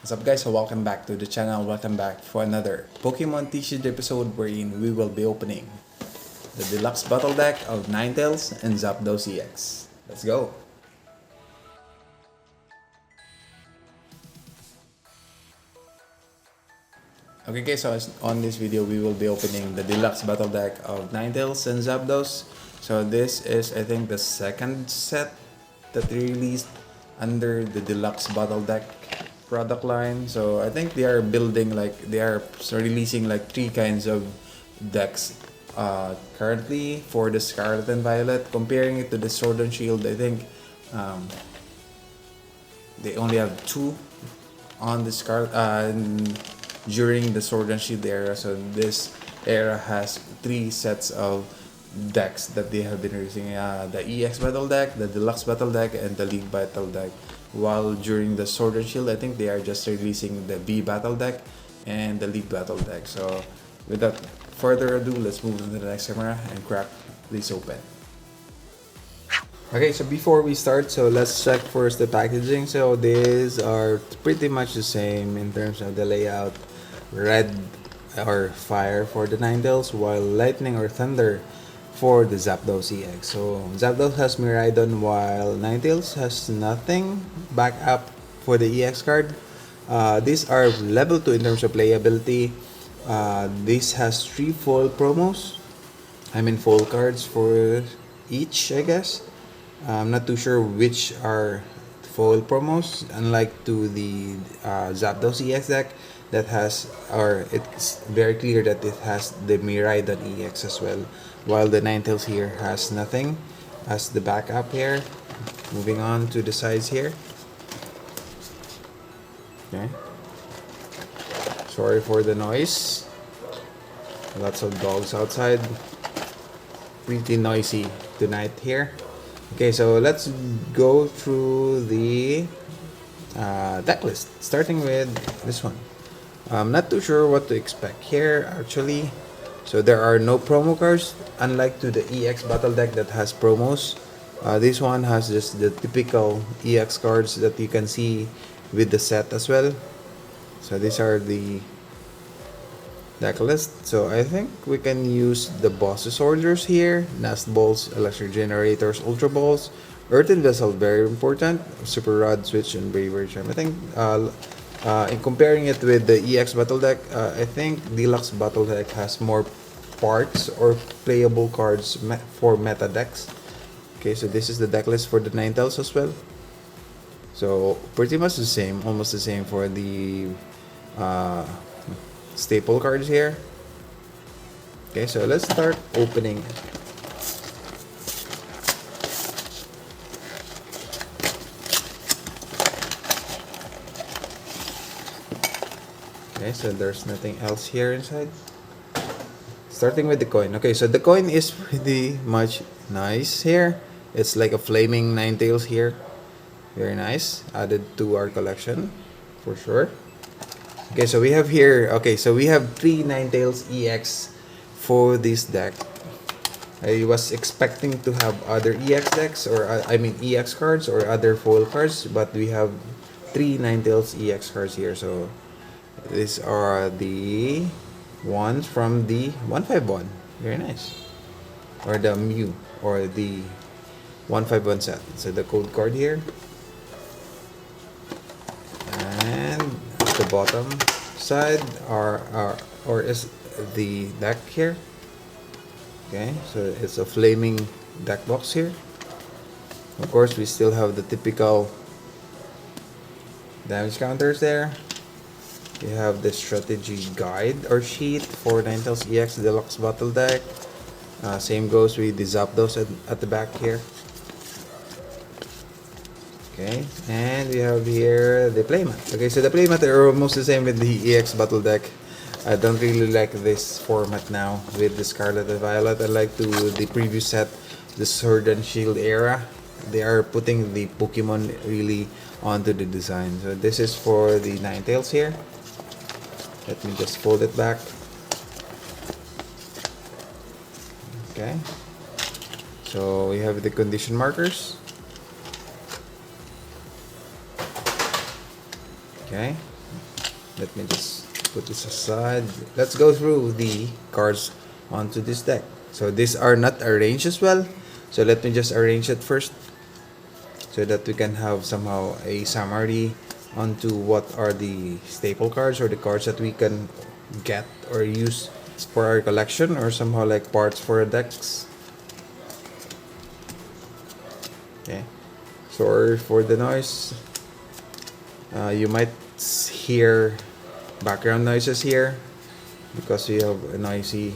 What's up guys, so welcome back to the channel, welcome back for another Pokemon T-shirt episode wherein we will be opening the Deluxe Battle Deck of Ninetales and Zapdos EX. Let's go! Okay guys, so on this video we will be opening the Deluxe Battle Deck of Ninetales and Zapdos. So this is I think the second set that they released under the Deluxe Battle Deck product line. So I think they are building they are releasing like three kinds of decks currently for the Scarlet and Violet. Comparing it to the Sword and Shield, I think they only have two on the Scarlet during the Sword and Shield era. So this era has three sets of decks that they have been releasing: the EX Battle Deck, the Deluxe Battle Deck, and the League Battle Deck. While during the Sword and Shield, I think they are just releasing the V Battle Deck and the League Battle Deck. So without further ado, let's move to the next camera and crack this open. Okay, so before we start, so let's check first the packaging. So these are pretty much the same in terms of the layout. Red or fire for the Ninetales, while lightning or thunder for the Zapdos EX. So Zapdos has Miraidon while Ninetales has nothing back up for the EX card. These are level 2 in terms of playability. This has 3 full promos. Full cards for each, I guess. I'm not too sure which are full promos, unlike to the Zapdos EX deck that has, or it's very clear that it has the Miraidon EX as well, while the Ninetales here has nothing as the backup here. Moving on to the sides here. Okay. Sorry for the noise. Lots of dogs outside. Pretty noisy tonight here. Okay, so let's go through the deck list, starting with this one. I'm not too sure what to expect here actually. So there are no promo cards, unlike to the EX Battle Deck that has promos. This one has just the typical EX cards that you can see with the set as well. So these are the deck list. So I think we can use the boss's orders here: Nest Balls, Electric Generators, Ultra Balls, Earthen Vessel, very important, Super Rod, Switch, and Bravery Charm. I think in comparing it with the EX Battle Deck, I think Deluxe Battle Deck has more parts or playable cards for meta decks. Okay, so this is the deck list for the Ninetales as well. So pretty much the same, almost the same for the staple cards here. Okay, so let's start opening it. Okay, so there's nothing else here inside. Starting with the coin. Okay, so the coin is pretty much nice here. It's like a flaming Ninetales here. Very nice. Added to our collection for sure. Okay, so we have here, okay, so we have 3 Ninetales EX for this deck. I was expecting to have other EX decks, or EX cards or other foil cards, but we have 3 Ninetales EX cards here. So these are the ones from the 151. Very nice. Or the Mew, or the 151 set. So the code card here. And at the bottom side is the deck here. Okay, so it's a flaming deck box here. Of course, we still have the typical damage counters there. We have the strategy guide or sheet for Ninetales EX Deluxe Battle Deck. Same goes with the Zapdos at the back here. Okay, and we have here the playmat. Okay, so the playmat are almost the same with the EX Battle Deck. I don't really like this format now with the Scarlet and Violet. I like the previous set, the Sword and Shield era. They are putting the Pokemon really onto the design. So this is for the Ninetales here. Let me just fold it back. Okay, so we have the condition markers. Okay, Let me just put this aside. Let's go through the cards onto this deck. So these are not arranged as well. So let me just arrange it first, so that we can have somehow a summary onto what are the staple cards or the cards that we can get or use for our collection, or somehow like parts for our decks. Okay, sorry for the noise. You might hear background noises here because we have a noisy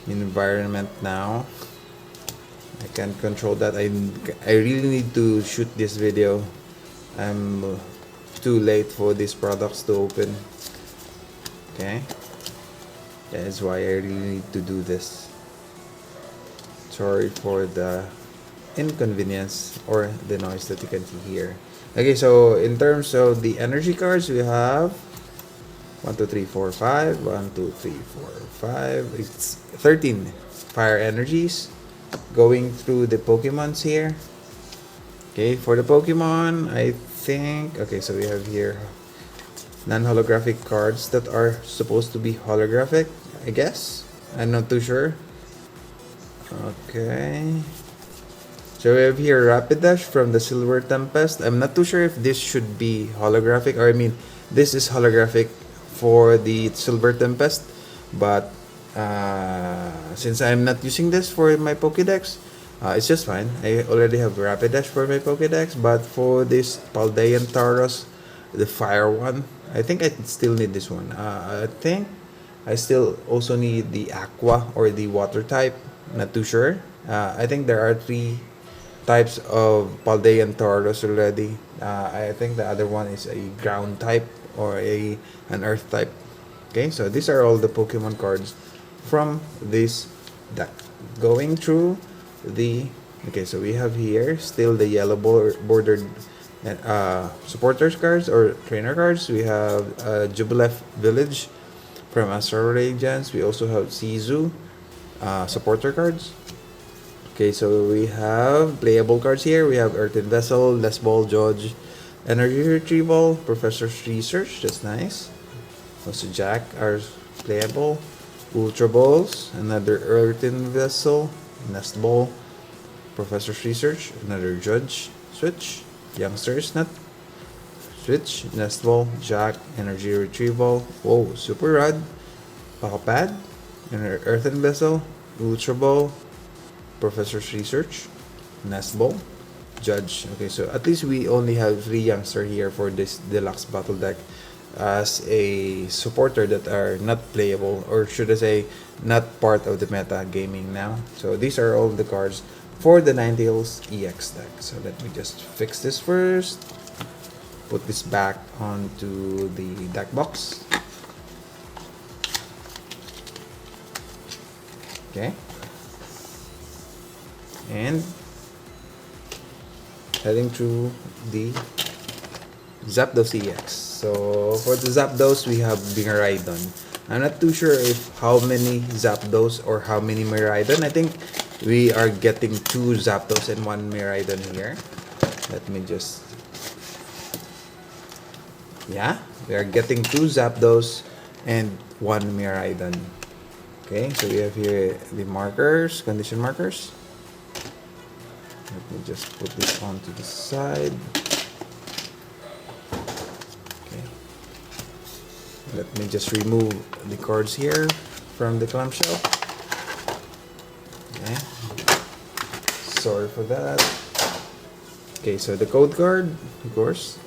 environment now. I can't control that. I really need to shoot this video. I'm too late for these products to open. Okay, that is why I really need to do this. Sorry for the inconvenience or the noise that you can hear. Okay, so in terms of the energy cards, we have 1, 2, 3, 4, 5. 1, 2, 3, 4, 5. It's 13 fire energies going through the Pokemons here. Okay, for the Pokemon, I think, okay, so we have here non-holographic cards that are supposed to be holographic, I guess. I'm not too sure. Okay. So we have here Rapidash from the Silver Tempest. I'm not too sure if this should be holographic, or I mean, this is holographic for the Silver Tempest, but since I'm not using this for my Pokédex, it's just fine. I already have Rapidash for my Pokédex, but for this Paldean Tauros, the fire one, I think I still need this one. I think I still also need the Aqua or the water type. Not too sure. I think there are 3 types of Paldean Tauros already. I think the other one is a ground type or an earth type. Okay, so these are all the Pokemon cards from this deck. Going through the, okay, so we have here still the yellow bordered supporters cards or trainer cards. We have Jubileef Village from Astral Radiance. We also have Sizu supporter cards. Okay, so we have playable cards here. We have Earthen Vessel, Les Ball, Judge, Energy Retrieval, Professor's Research. That's nice. Also Jack are playable. Ultra Balls, another Earthen Vessel, Nest Ball, Professor's Research, another Judge, Switch, Youngsters Nut, Switch, Nest Ball, Jack, Energy Retrieval, whoa, Super Rod, Pad, Earthen Vessel, Ultra Ball, Professor's Research, Nest Ball, Judge. Okay, so at least we only have 3 youngster here for this deluxe battle deck as a supporter that are not playable, or should I say not part of the meta gaming now. So these are all the cards for the Ninetales EX deck. So let me just fix this first, put this back onto the deck box. Okay, and heading through the Zapdos EX. So for the Zapdos, we have Miraidon. I'm not too sure if how many Zapdos or how many Miraidon. I think we are getting 2 Zapdos and 1 Miraidon here. Let me just, yeah, we are getting 2 Zapdos and 1 Miraidon. Okay, so we have here the markers, condition markers. Let me just put this onto the side. Okay. Let me just remove the cards here from the clamshell. Okay. Sorry for that. Okay, so the code card, of course.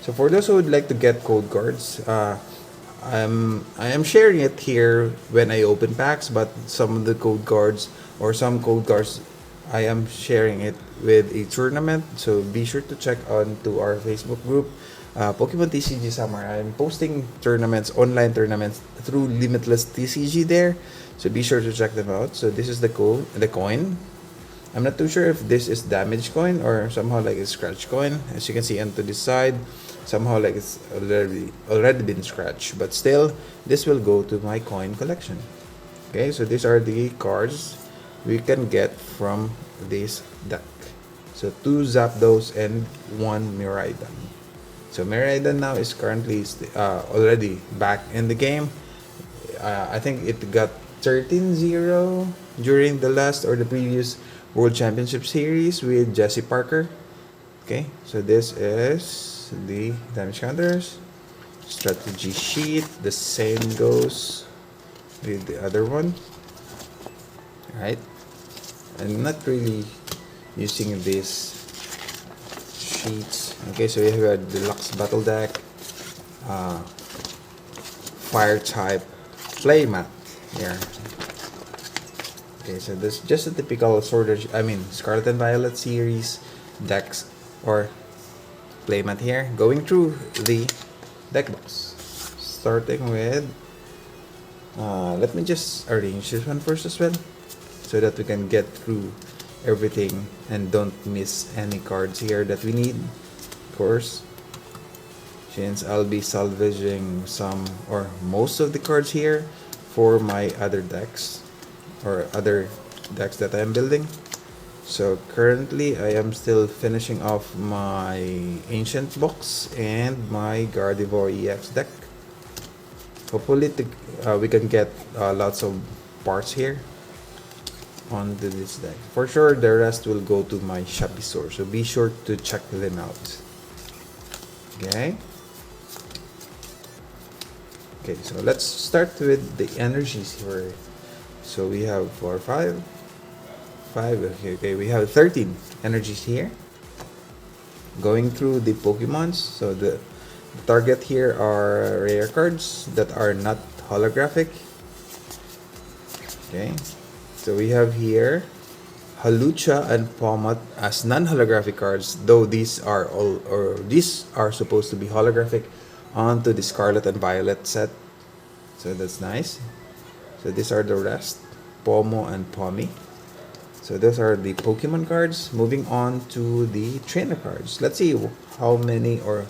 So for those who would like to get code cards, I am sharing it here when I open packs, but some of the code cards or some code cards I am sharing it with a tournament, so be sure to check on to our Facebook group, Pokemon TCG Summer. I'm posting tournaments, online tournaments through Limitless TCG there, so be sure to check them out. So this is the coin. I'm not too sure if this is damage coin or somehow like a scratch coin. As you can see onto this side, somehow like it's already been scratched, but still this will go to my coin collection. Okay, so these are the cards we can get from this deck. So 2 Zapdos and 1 Miraidon. So Miraidon now is currently already back in the game. I think it got 13-0 during the last or the previous World Championship Series with Jesse Parker. Okay, so this is the damage counters, strategy sheet. The same goes with the other one. Alright, I'm not really using these sheets. Okay, so we have a deluxe battle deck, fire type playmat here. Okay, so this is just a typical Scarlet and Violet series decks or playmat here. Going through the deck box, starting with let me just arrange this one first as well, so that we can get through everything and don't miss any cards here that we need. Of course, since I'll be salvaging some or most of the cards here for my other decks or other decks that I am building. So currently I am still finishing off my Ancient box and my Gardevoir EX deck. Hopefully we can get lots of parts here onto this deck. For sure the rest will go to my Shopee store, so be sure to check them out. Okay, so let's start with the energies here. So we have 4, 5, okay, we have 13 energies here. Going through the Pokemons, so the target here are rare cards that are not holographic. Okay, so we have here Halucha and Pawmat as non-holographic cards, though these are supposed to be holographic onto the Scarlet and Violet set. So that's nice. So these are the rest, Pomo and Pommy. So those are the Pokemon cards. Moving on to the trainer cards. Let's see how many or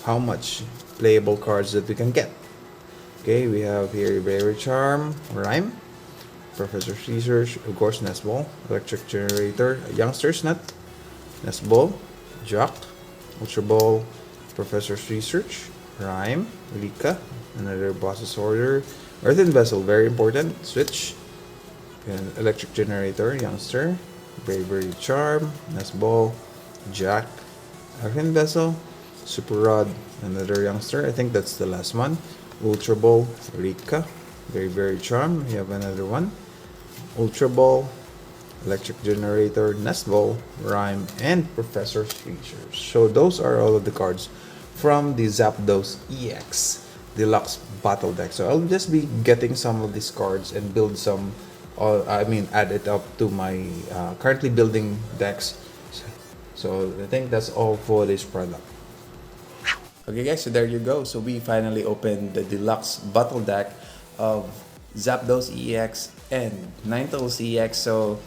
how much playable cards that we can get. Okay, we have here Bravery Charm, Rhyme, Professor Research, of course, Nest Ball, Electric Generator, Youngster's Nut, Nest Ball, Jock, Ultra Ball, Professor's Research, Rhyme, Rika, another Boss's Order, Earthen Vessel, very important, Switch, and Electric Generator, Youngster, Bravery Charm, Nest Ball, Jack, Earthen Vessel, Super Rod, another Youngster, I think that's the last one, Ultra Ball, Rika, Very Charm, we have another one, Ultra Ball, Electric Generator, Nest Ball, Rhyme, and Professor's Research. So those are all of the cards from the Zapdos EX Deluxe Battle Deck. So I'll just be getting some of these cards and build some, add it up to my currently building decks. So I think that's all for this product. Okay guys, so there you go. So we finally opened the Deluxe Battle Deck of Zapdos EX and Ninetales EX. So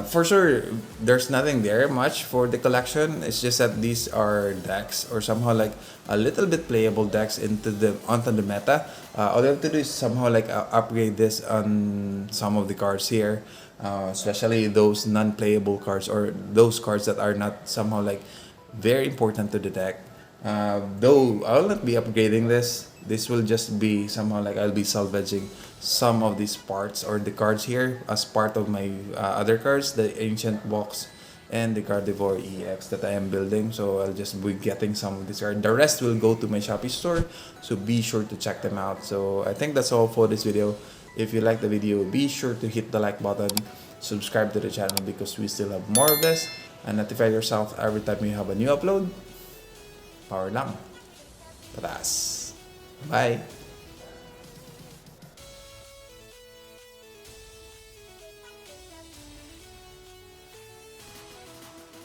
for sure there's nothing there much for the collection. It's just that these are decks or somehow like a little bit playable decks onto the meta. All you have to do is somehow like upgrade this on some of the cards here, especially those non-playable cards or those cards that are not somehow like very important to the deck. Though I'll not be upgrading this will just be somehow like I'll be salvaging some of these parts or the cards here as part of my other cards, the Ancient box and the Gardevoir EX that I am building. So I'll just be getting some of this card. The rest will go to my Shopee store, so be sure to check them out. So I think that's all for this video. If you like the video, be sure to hit the like button, subscribe to the channel because we still have more of this, and notify yourself every time we have a new upload. Power lang. Pataas. Bye!